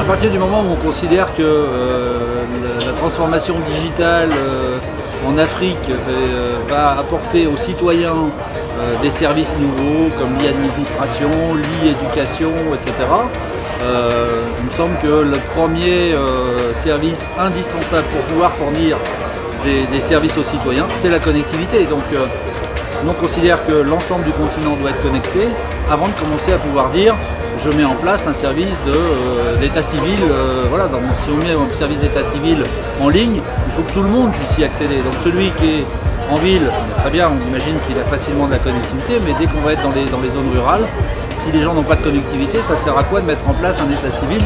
À partir du moment où on considère que la transformation digitale en Afrique va apporter aux citoyens des services nouveaux comme l'e-administration, l'e-éducation, etc., il me semble que le premier service indispensable pour pouvoir fournir des services aux citoyens, c'est la connectivité. Donc, on considère que l'ensemble du continent doit être connecté avant de commencer à pouvoir dire je mets en place un service d'état civil. Voilà, si on met un service d'état civil en ligne, il faut que tout le monde puisse y accéder. Donc celui qui est en ville, très bien, on imagine qu'il a facilement de la connectivité, mais dès qu'on va être dans les zones rurales, si les gens n'ont pas de connectivité, ça sert à quoi de mettre en place un état civil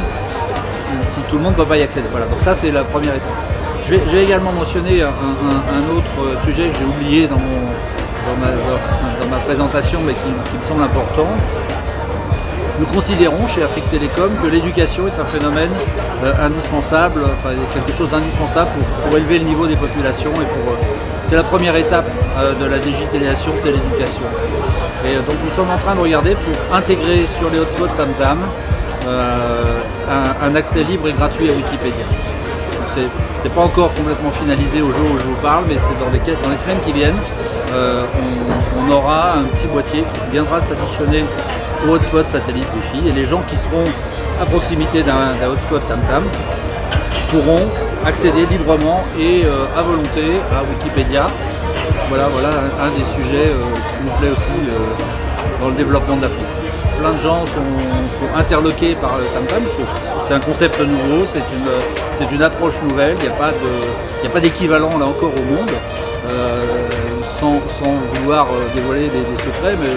si tout le monde ne peut pas y accéder. Voilà, donc ça c'est la première étape. Je vais également mentionner un autre sujet que j'ai oublié dans ma présentation, mais qui me semble important. Nous considérons chez Afrique Télécom que l'éducation est un phénomène indispensable, enfin quelque chose d'indispensable pour élever le niveau des populations c'est la première étape de la digitalisation, c'est l'éducation. Et donc nous sommes en train de regarder pour intégrer sur les hotspots TamTam un accès libre et gratuit à Wikipédia. C'est pas encore complètement finalisé au jour où je vous parle, mais c'est dans les semaines qui viennent. On aura un petit boîtier qui viendra s'additionner au hotspot satellite Wi-Fi et les gens qui seront à proximité d'un hotspot TamTam pourront accéder librement et à volonté à Wikipédia. Voilà un des sujets qui nous plaît aussi dans le développement de l'Afrique. Plein de gens sont interloqués par TamTam parce que c'est un concept nouveau, c'est une approche nouvelle, il n'y a pas d'équivalent là encore au monde. Sans vouloir dévoiler des secrets, mais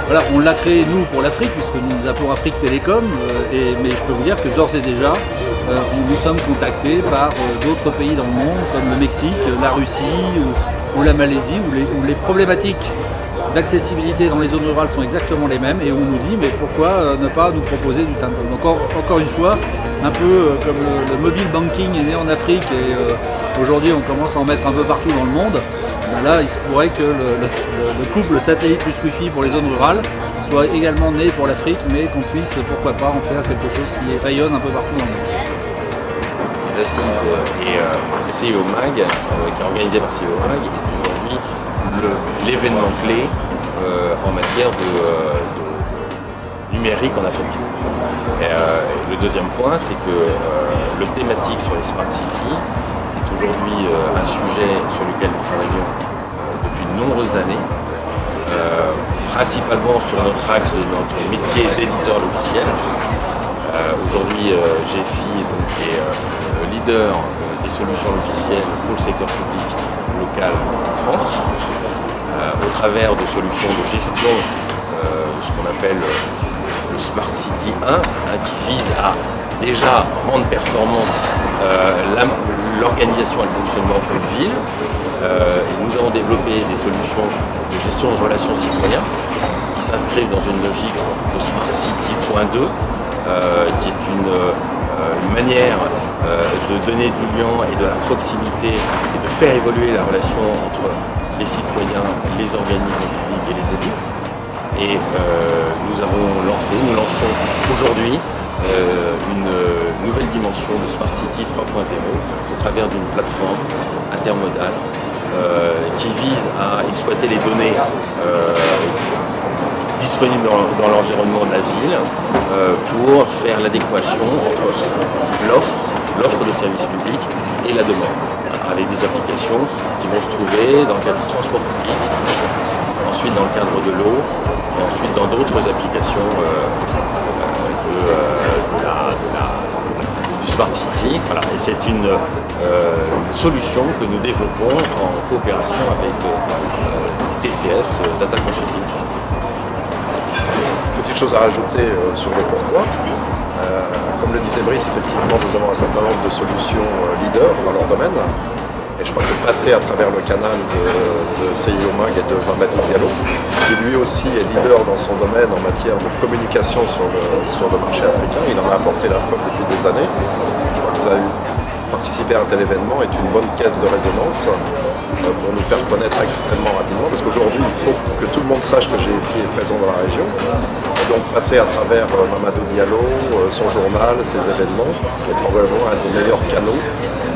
voilà, on l'a créé nous pour l'Afrique, puisque nous appelons Afrique Télécom, mais je peux vous dire que d'ores et déjà, nous sommes contactés par d'autres pays dans le monde, comme le Mexique, la Russie ou la Malaisie, où les problématiques d'accessibilité dans les zones rurales sont exactement les mêmes, et on nous dit mais pourquoi ne pas nous proposer du TamTam. Donc encore une fois, un peu comme le mobile banking est né en Afrique et aujourd'hui on commence à en mettre un peu partout dans le monde, ben là il se pourrait que le couple satellite plus Wi-Fi pour les zones rurales soit également né pour l'Afrique, mais qu'on puisse pourquoi pas en faire quelque chose qui rayonne un peu partout dans le monde. Les assises et le CIO Mag, qui est organisé par CIO Mag, est aujourd'hui l'événement clé en matière de numérique en Afrique. Et le deuxième point, c'est que le thématique sur les Smart Cities est aujourd'hui un sujet sur lequel nous travaillons depuis de nombreuses années, principalement sur notre axe de notre métier d'éditeur logiciel. Aujourd'hui, GFI est leader des solutions logicielles pour le secteur public local en France, au travers de solutions de gestion, ce qu'on appelle le Smart City 1, qui vise à déjà rendre performante l'organisation et le fonctionnement d'une ville. Nous avons développé des solutions de gestion de relations citoyens qui s'inscrivent dans une logique de Smart City.2, qui est une manière de donner du lien et de la proximité et de faire évoluer la relation entre les citoyens, les organismes publics et les élus. Et nous lançons aujourd'hui une nouvelle dimension de Smart City 3.0 au travers d'une plateforme intermodale qui vise à exploiter les données disponibles dans l'environnement de la ville pour faire l'adéquation entre l'offre de services publics et la demande, avec des applications qui vont se trouver dans le cadre du transport public, ensuite dans le cadre de l'eau, et ensuite dans d'autres applications du Smart City. Voilà. Et c'est une solution que nous développons en coopération avec TCS, Data Consulting Service. Petite chose à rajouter sur le pourquoi. Comme le disait Brice, effectivement, nous avons un certain nombre de solutions leaders dans leur domaine. Et je crois que passer à travers le canal de CIO Mag et de Mohamed Morgalo, qui lui aussi est leader dans son domaine en matière de communication sur le marché africain, il en a apporté la preuve depuis des années. Je crois que ça a eu participer à un tel événement est une bonne caisse de résonance pour nous faire connaître extrêmement rapidement, parce qu'aujourd'hui il faut que tout le monde sache que GFI est présent dans la région, et donc passer à travers Mamadou Diallo, son journal, ses événements, est probablement un des meilleurs canaux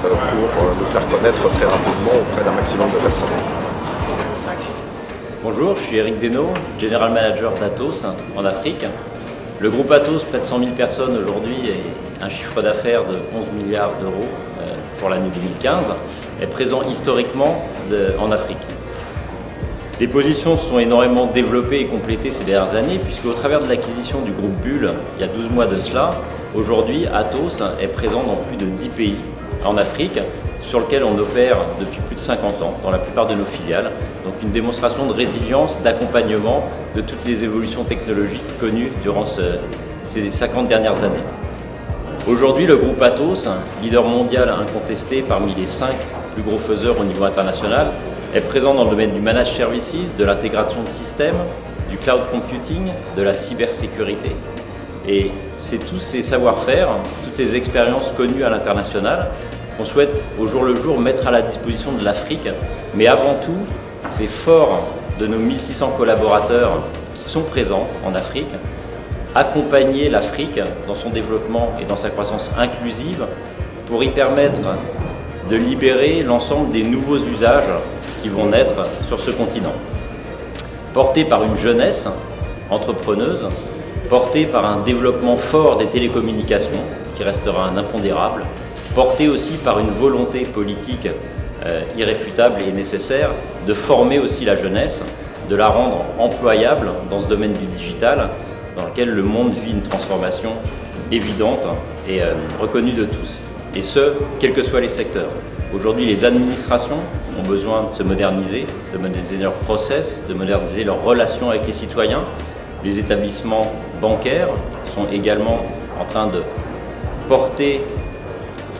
pour nous faire connaître très rapidement auprès d'un maximum de personnes. Bonjour, je suis Eric Desnaud, General Manager d'Atos en Afrique. Le groupe Atos, près de 100 000 personnes aujourd'hui et un chiffre d'affaires de 11 milliards d'euros pour l'année 2015, est présent historiquement en Afrique. Les positions sont énormément développées et complétées ces dernières années, puisque au travers de l'acquisition du groupe Bull, il y a 12 mois de cela, aujourd'hui Atos est présent dans plus de 10 pays en Afrique, sur lequel on opère depuis plus de 50 ans dans la plupart de nos filiales. Donc une démonstration de résilience, d'accompagnement de toutes les évolutions technologiques connues durant ces 50 dernières années. Aujourd'hui, le groupe Atos, leader mondial incontesté parmi les 5 plus gros faiseurs au niveau international, est présent dans le domaine du managed services, de l'intégration de systèmes, du cloud computing, de la cybersécurité. Et c'est tous ces savoir-faire, toutes ces expériences connues à l'international qu'on souhaite au jour le jour mettre à la disposition de l'Afrique. Mais avant tout, c'est fort de nos 1600 collaborateurs qui sont présents en Afrique, accompagner l'Afrique dans son développement et dans sa croissance inclusive pour y permettre de libérer l'ensemble des nouveaux usages qui vont naître sur ce continent. Porté par une jeunesse entrepreneuse, porté par un développement fort des télécommunications qui restera un impondérable, porté aussi par une volonté politique irréfutable et nécessaire de former aussi la jeunesse, de la rendre employable dans ce domaine du digital dans lequel le monde vit une transformation évidente et reconnue de tous. Et ce, quels que soient les secteurs. Aujourd'hui, les administrations ont besoin de se moderniser, de moderniser leurs process, de moderniser leurs relations avec les citoyens. Les établissements bancaires sont également en train de porter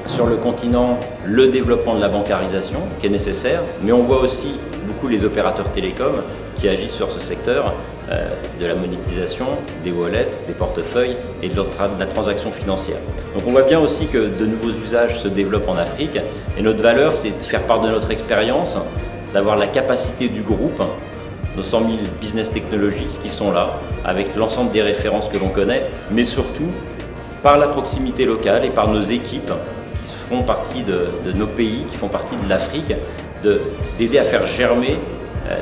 sur le continent le développement de la bancarisation qui est nécessaire, mais on voit aussi beaucoup les opérateurs télécoms qui agissent sur ce secteur de la monétisation, des wallets, des portefeuilles et de la transaction financière. Donc on voit bien aussi que de nouveaux usages se développent en Afrique et notre valeur c'est de faire part de notre expérience, d'avoir la capacité du groupe, nos 100 000 business technologies qui sont là, avec l'ensemble des références que l'on connaît, mais surtout par la proximité locale et par nos équipes qui font partie de nos pays, qui font partie de l'Afrique, d'aider à faire germer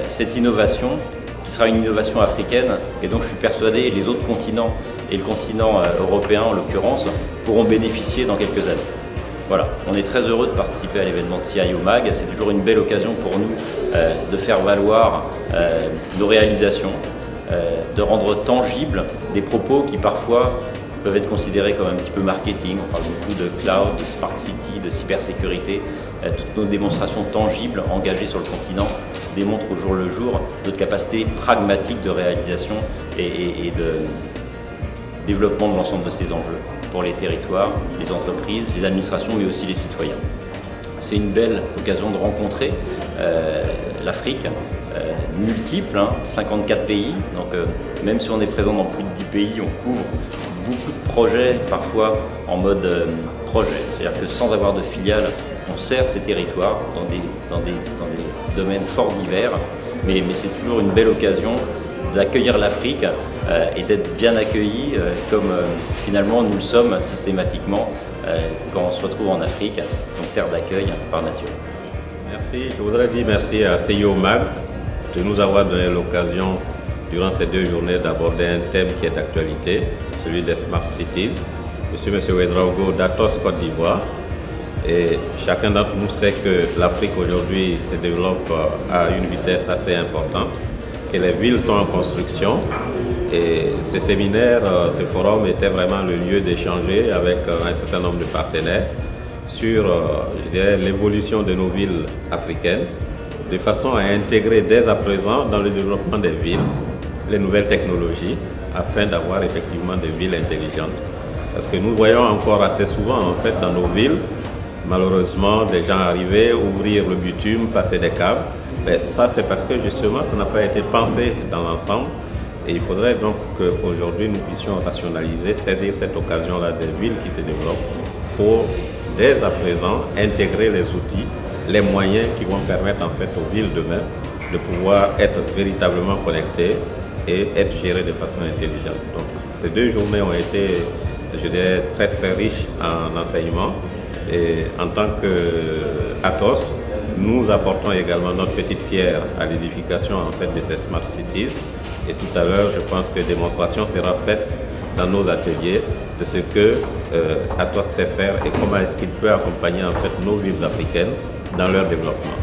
cette innovation qui sera une innovation africaine et donc je suis persuadé que les autres continents et le continent européen en l'occurrence pourront bénéficier dans quelques années. Voilà, on est très heureux de participer à l'événement de CIO Mag, c'est toujours une belle occasion pour nous de faire valoir nos réalisations, de rendre tangibles des propos qui parfois peuvent être considérés comme un petit peu marketing. On parle beaucoup de cloud, de smart city, de cybersécurité. Toutes nos démonstrations tangibles engagées sur le continent démontrent au jour le jour notre capacité pragmatique de réalisation et de développement de l'ensemble de ces enjeux pour les territoires, les entreprises, les administrations, mais aussi les citoyens. C'est une belle occasion de rencontrer l'Afrique, multiple, 54 pays, donc même si on est présent dans plus de 10 pays, on couvre beaucoup de projets, parfois en mode projet, c'est-à-dire que sans avoir de filiale, on sert ces territoires dans des domaines fort divers, mais c'est toujours une belle occasion d'accueillir l'Afrique et d'être bien accueillis comme finalement nous le sommes systématiquement quand on se retrouve en Afrique, donc terre d'accueil par nature. Merci, je voudrais dire merci à CIO Mag de nous avoir donné l'occasion durant ces 2 journées d'aborder un thème qui est d'actualité, celui des Smart Cities. Je suis M. Ouedraogo d'Atos Côte d'Ivoire et chacun d'entre nous sait que l'Afrique aujourd'hui se développe à une vitesse assez importante, que les villes sont en construction et ces séminaires, ce forum était vraiment le lieu d'échanger avec un certain nombre de partenaires sur l'évolution de nos villes africaines de façon à intégrer dès à présent dans le développement des villes les nouvelles technologies afin d'avoir effectivement des villes intelligentes. Parce que nous voyons encore assez souvent en fait dans nos villes, malheureusement, des gens arriver, ouvrir le bitume, passer des câbles. Mais ça c'est parce que justement ça n'a pas été pensé dans l'ensemble et il faudrait donc qu'aujourd'hui nous puissions rationaliser, saisir cette occasion-là des villes qui se développent pour dès à présent intégrer les outils, les moyens qui vont permettre en fait aux villes demain de pouvoir être véritablement connectées et être gérées de façon intelligente. Donc ces 2 journées ont été, je dirais, très très riches en enseignement. Et en tant qu'Atos, nous apportons également notre petite pierre à l'édification en fait de ces Smart Cities. Et tout à l'heure, je pense que démonstration sera faite dans nos ateliers de ce que Atos sait faire et comment est-ce qu'il peut accompagner en fait nos villes africaines dans leur développement.